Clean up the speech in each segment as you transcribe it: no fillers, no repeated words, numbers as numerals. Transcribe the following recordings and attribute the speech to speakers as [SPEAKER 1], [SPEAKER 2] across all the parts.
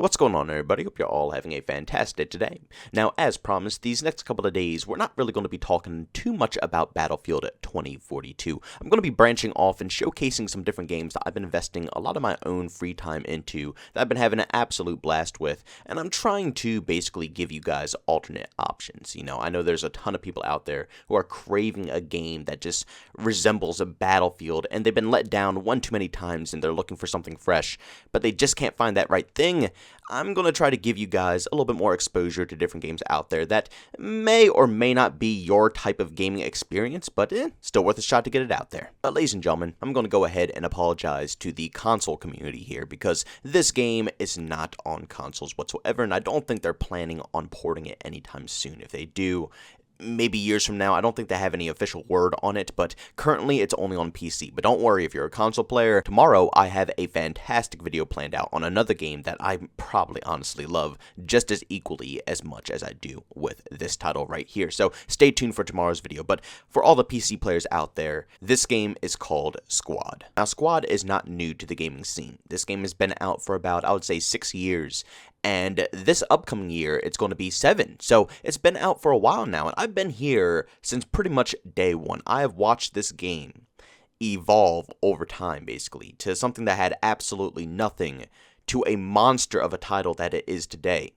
[SPEAKER 1] What's going on, everybody? Hope you're all having a fantastic day today. Now, as promised, these next couple of days, we're not really going to be talking too much about Battlefield 2042. I'm going to be branching off and showcasing some different games that I've been investing a lot of my own free time into, that I've been having an absolute blast with, and I'm trying to basically give you guys alternate options. I know there's a ton of people out there who are craving a game that just resembles a Battlefield, and they've been let down one too many times, and they're looking for something fresh, but they just can't find that right thing. I'm going to try to give you guys a little bit more exposure to different games out there that may or may not be your type of gaming experience, but still worth a shot to get it out there. But ladies and gentlemen, I'm going to go ahead and apologize to the console community here because this game is not on consoles whatsoever, and I don't think they're planning on porting it anytime soon. If they do, maybe years from now. I don't think they have any official word on it, but currently it's only on PC. But don't worry if you're a console player. Tomorrow I have a fantastic video planned out on another game that I probably honestly love just as equally as much as I do with this title right here. So stay tuned for tomorrow's video. But for all the PC players out there, this game is called Squad. Now, Squad is not new to the gaming scene. This game has been out for about, I would say, 6 years. And this upcoming year, it's going to be 7. So it's been out for a while now, and I've been here since pretty much day one. I have watched this game evolve over time, basically, to something that had absolutely nothing to a monster of a title that it is today.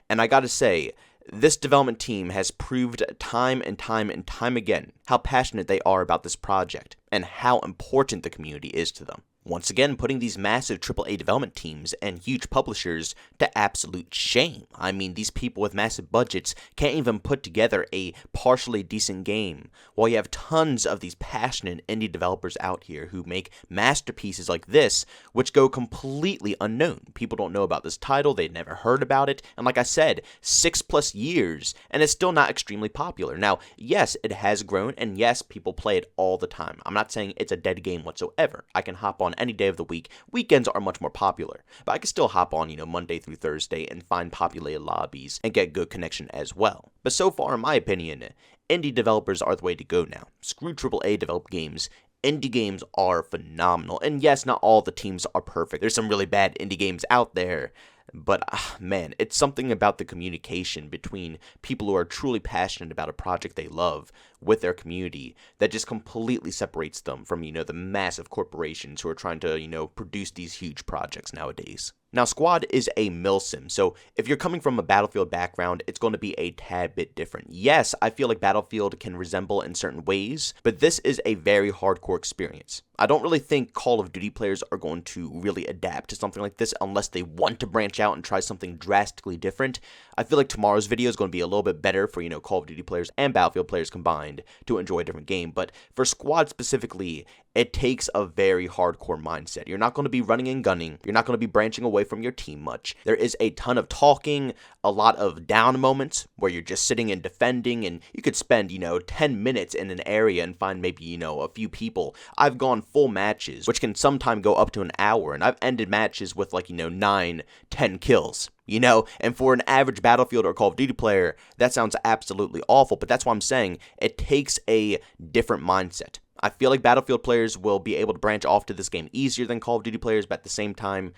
[SPEAKER 1] And I gotta say, this development team has proved time and time and time again how passionate they are about this project and how important the community is to them. Once again, putting these massive AAA development teams and huge publishers to absolute shame. I mean, these people with massive budgets can't even put together a partially decent game, while you have tons of these passionate indie developers out here who make masterpieces like this, which go completely unknown. People don't know about this title, they've never heard about it, and like I said, 6+ years, and it's still not extremely popular. Now, yes, it has grown, and yes, people play it all the time. I'm not saying it's a dead game whatsoever. I can hop on any day of the week. Weekends are much more popular, but I can still hop on, Monday through Thursday and find populated lobbies and get good connection as well. But so far, in my opinion, indie developers are the way to go now. Screw AAA developed games. Indie games are phenomenal. And yes, not all the teams are perfect. There's some really bad indie games out there. But, man, it's something about the communication between people who are truly passionate about a project they love with their community that just completely separates them from, the massive corporations who are trying to, produce these huge projects nowadays. Now, Squad is a Milsim, so if you're coming from a Battlefield background, it's going to be a tad bit different. Yes, I feel like Battlefield can resemble in certain ways, but this is a very hardcore experience. I don't really think Call of Duty players are going to really adapt to something like this unless they want to branch out and try something drastically different. I feel like tomorrow's video is going to be a little bit better for, Call of Duty players and Battlefield players combined to enjoy a different game, but for Squad specifically, it takes a very hardcore mindset. You're not going to be running and gunning. You're not going to be branching away from your team much. There is a ton of talking, a lot of down moments where you're just sitting and defending, and you could spend, 10 minutes in an area and find maybe, a few people. I've gone full matches, which can sometimes go up to an hour, and I've ended matches with 9, 10 kills. And for an average Battlefield or Call of Duty player, that sounds absolutely awful, but that's why I'm saying it takes a different mindset. I feel like Battlefield players will be able to branch off to this game easier than Call of Duty players, but at the same time,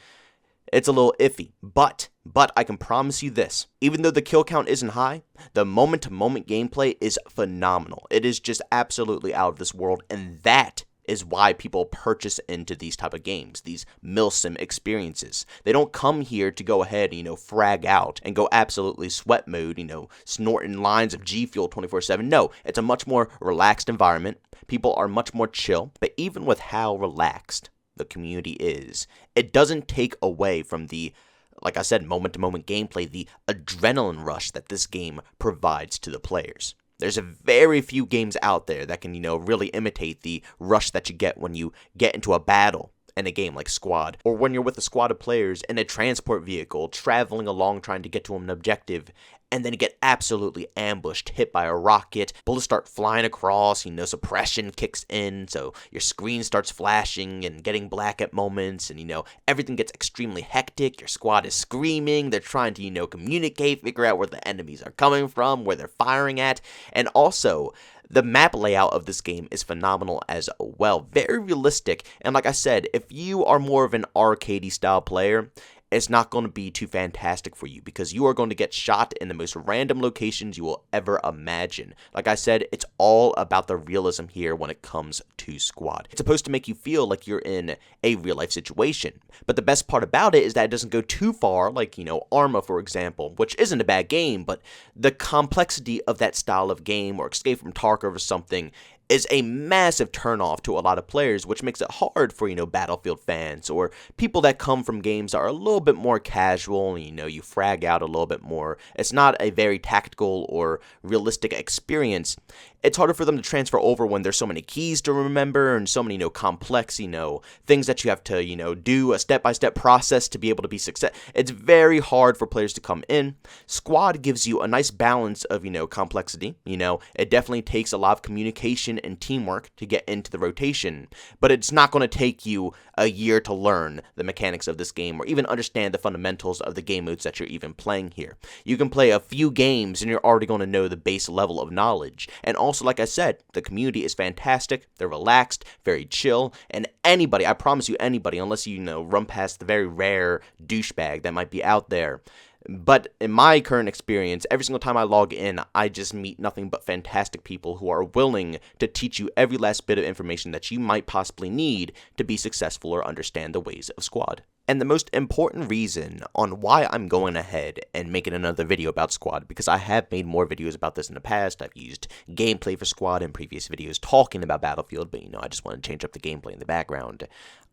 [SPEAKER 1] it's a little iffy. But I can promise you this, even though the kill count isn't high, the moment-to-moment gameplay is phenomenal. It is just absolutely out of this world, and that is why people purchase into these type of games, these Milsim experiences. They don't come here to go ahead and, frag out and go absolutely sweat mode, snorting lines of G Fuel 24/7. No, it's a much more relaxed environment. People are much more chill, but even with how relaxed the community is, it doesn't take away from the, like I said, moment-to-moment gameplay, the adrenaline rush that this game provides to the players. There's a very few games out there that can, really imitate the rush that you get when you get into a battle in a game like Squad, or when you're with a squad of players in a transport vehicle traveling along trying to get to an objective, and then you get absolutely ambushed, hit by a rocket, bullets start flying across, suppression kicks in, so your screen starts flashing and getting black at moments, and, everything gets extremely hectic, your squad is screaming, they're trying to, communicate, figure out where the enemies are coming from, where they're firing at, and also, the map layout of this game is phenomenal as well, very realistic, and like I said, if you are more of an arcadey style player, it's not going to be too fantastic for you because you are going to get shot in the most random locations you will ever imagine. Like I said, it's all about the realism here when it comes to Squad. It's supposed to make you feel like you're in a real life situation, but the best part about it is that it doesn't go too far, like, Arma, for example, which isn't a bad game, but the complexity of that style of game, or Escape from Tarkov or something, is a massive turnoff to a lot of players, which makes it hard for, Battlefield fans or people that come from games that are a little bit more casual, you frag out a little bit more. It's not a very tactical or realistic experience. It's harder for them to transfer over when there's so many keys to remember and so many, complex, things that you have to, do a step-by-step process to be able to be successful. It's very hard for players to come in. Squad gives you a nice balance of, complexity. It definitely takes a lot of communication and teamwork to get into the rotation, but it's not going to take you a year to learn the mechanics of this game or even understand the fundamentals of the game modes that you're even playing here. You can play a few games and you're already going to know the base level of knowledge. And also, like I said, the community is fantastic. They're relaxed, very chill, and anybody, I promise you anybody, unless you run past the very rare douchebag that might be out there. But in my current experience, every single time I log in, I just meet nothing but fantastic people who are willing to teach you every last bit of information that you might possibly need to be successful or understand the ways of Squad. And the most important reason on why I'm going ahead and making another video about Squad, because I have made more videos about this in the past. I've used gameplay for Squad in previous videos talking about Battlefield, but I just want to change up the gameplay in the background.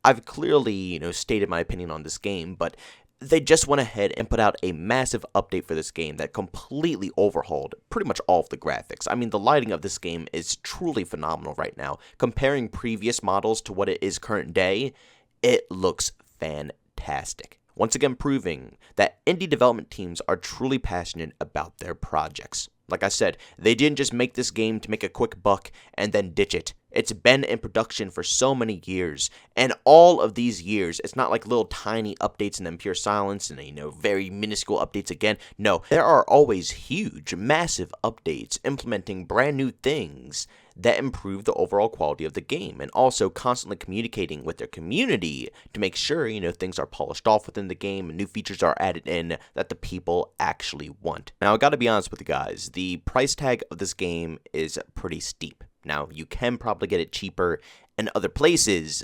[SPEAKER 1] I've clearly, stated my opinion on this game, but they just went ahead and put out a massive update for this game that completely overhauled pretty much all of the graphics. I mean, the lighting of this game is truly phenomenal right now. Comparing previous models to what it is current day, it looks fantastic. Once again proving that indie development teams are truly passionate about their projects. Like I said, they didn't just make this game to make a quick buck and then ditch it. It's been in production for so many years, and all of these years, it's not like little tiny updates and then pure silence and very minuscule updates again. No, there are always huge, massive updates implementing brand new things that improve the overall quality of the game, and also constantly communicating with their community to make sure, things are polished off within the game and new features are added in that the people actually want. Now, I gotta be honest with you guys, the price tag of this game is pretty steep. Now, you can probably get it cheaper in other places,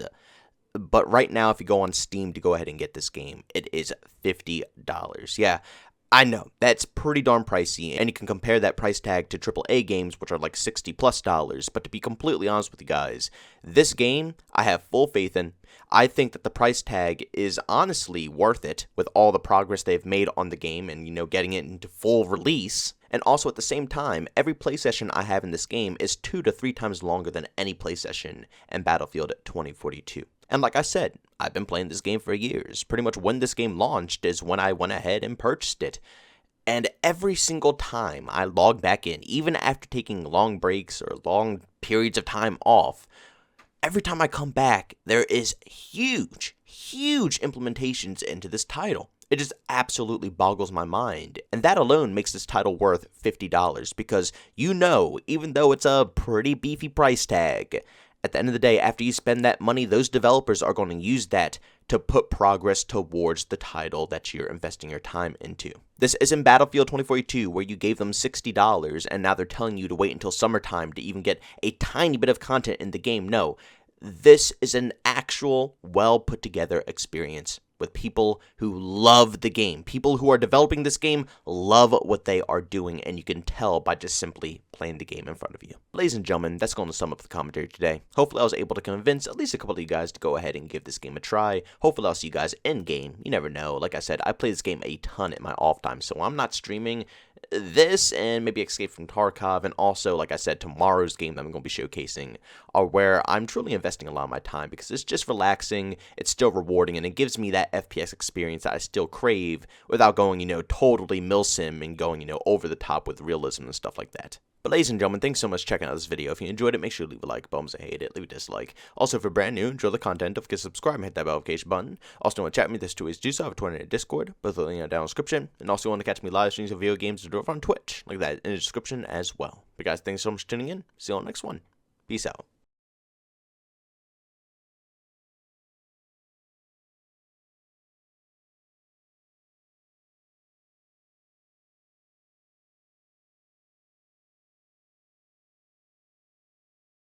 [SPEAKER 1] but right now, if you go on Steam to go ahead and get this game, it is $50. Yeah, I know, that's pretty darn pricey, and you can compare that price tag to AAA games, which are like $60+, but to be completely honest with you guys, this game, I have full faith in. I think that the price tag is honestly worth it with all the progress they've made on the game and, getting it into full release. And also at the same time, every play session I have in this game is 2 to 3 times longer than any play session in Battlefield 2042. And like I said, I've been playing this game for years. Pretty much when this game launched is when I went ahead and purchased it. And every single time I log back in, even after taking long breaks or long periods of time off, every time I come back, there is huge implementations into this title. It just absolutely boggles my mind. And that alone makes this title worth $50 because even though it's a pretty beefy price tag, at the end of the day, after you spend that money, those developers are going to use that to put progress towards the title that you're investing your time into. This isn't Battlefield 2042 where you gave them $60 and now they're telling you to wait until summertime to even get a tiny bit of content in the game. No, this is an actual well put together experience with people who love the game. People who are developing this game love what they are doing, and you can tell by just simply playing the game in front of you. Ladies and gentlemen, that's going to sum up the commentary today. Hopefully I was able to convince at least a couple of you guys to go ahead and give this game a try. Hopefully I'll see you guys in-game. You never know. Like I said, I play this game a ton in my off time, so I'm not streaming this and maybe Escape from Tarkov, and also, like I said, tomorrow's game that I'm going to be showcasing are where I'm truly investing a lot of my time because it's just relaxing, it's still rewarding, and it gives me that FPS experience that I still crave without going, totally Milsim and going, over the top with realism and stuff like that. But ladies and gentlemen, thanks so much for checking out this video. If you enjoyed it, make sure to leave a like. Bums, I hate it. Leave a dislike. Also, if you're brand new, enjoy the content, don't forget to subscribe and hit that notification button. Also, want to chat with me, there's 2 ways to do so. I have a Twitter and a Discord, both linked down in the description. And also, want to catch me live streams of video games or do it on Twitch, like that in the description as well. But guys, thanks so much for tuning in. See you on the next one. Peace out.